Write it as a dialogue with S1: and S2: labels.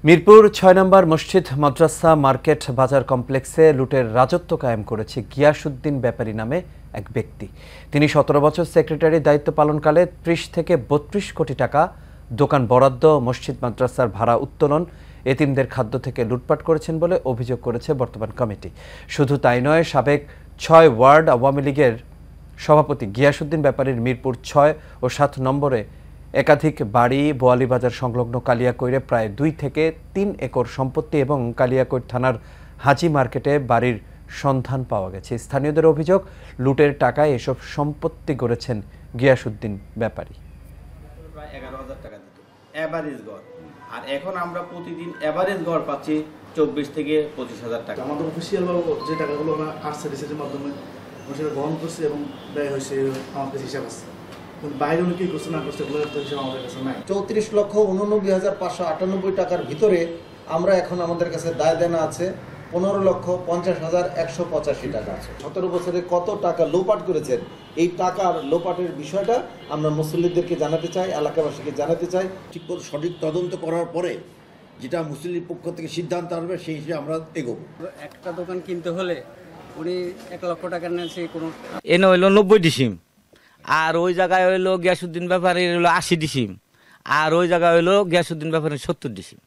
S1: মিরপুর ৬ নম্বর মসজিদ মাদ্রাসা মার্কেট বাজার কমপ্লেক্সে লুটের রাজত্ব কায়েম করেছে গিয়াসউদ্দিন ব্যাপারী নামে এক ব্যক্তি। তিনি ১৭ বছর সেক্রেটারির দায়িত্ব পালনকালে ৩০ থেকে ৩২ কোটি টাকা দোকান বরাদ্দ, মসজিদ মাদ্রাসার ভাড়া উত্তোলন, এতিমদের খাদ্য থেকে লুটপাট করেছেন বলে অভিযোগ করেছে বর্তমান কমিটি। শুধু তাই নয়, সাবেক ৬ ওয়ার্ড আওয়ামী লীগের সভাপতি গিয়াসউদ্দিন ব্যাপারীর মিরপুর ৬ ও ৭ নম্বরে একাধিক বাড়ি, বোয়ালিবাজার সংলগ্ন কালিয়াকৈরে প্রায় ২ থেকে ৩ একর সম্পত্তি এবং কালিয়াকৈর থানার হাজি মার্কেটে বাড়ির সন্ধান পাওয়া গেছে। স্থানীয়দের অভিযোগ, লুটের টাকায় এসব সম্পত্তি গড়েছেন গিয়াসউদ্দিন ব্যাপারী।
S2: প্রায় ১১,০০০ টাকা দিত এভারেজ গড়, আর এখন আমরা প্রতিদিন এভারেজ গড় পাচ্ছি ২৪ থেকে ২৫,০০০ টাকা।
S3: আমাদের অফিসিয়াল যে টাকাগুলো আমরা আর্ট সার্ভিসের মাধ্যমে সেটা গ্রহণ করছি এবং ব্যয় হয়েছে আমার কাছে হিসাব আছে। বাইরে উনি কি করছে না করছে হিসাব আমাদের কাছে নাই।
S4: ৩৪,৮৯,৫৯৮ টাকার ভিতরে আমরা এখন আমাদের কাছে দায় দেনা আছে ১৫,৫০,১৮৫ টাকা আছে। ১৭ বছরে কত টাকা লোপাট করেছেন, এই টাকার লোপাটের বিষয়টা আমরা মুসল্লিদেরকে জানাতে চাই, এলাকাবাসীকে জানাতে চাই।
S5: সঠিক তদন্ত করার পরে যেটা মুসল্লির পক্ষ থেকে সিদ্ধান্ত আসবে সেই হিসেবে আমরা এগোবো।
S6: একটা দোকান কিনতে হলে উনি ১ লক্ষ টাকা নেন, সেই কোনো
S7: এনে হইলো ৯০ ডিসিম, আর ওই জায়গায় হইলো গিয়াসউদ্দিন ব্যাপারীর হইলো ৮০ ডিসিম, আর ওই জায়গায় হইলো গিয়াসউদ্দিন ব্যাপারীর ৭০ ডিসিম।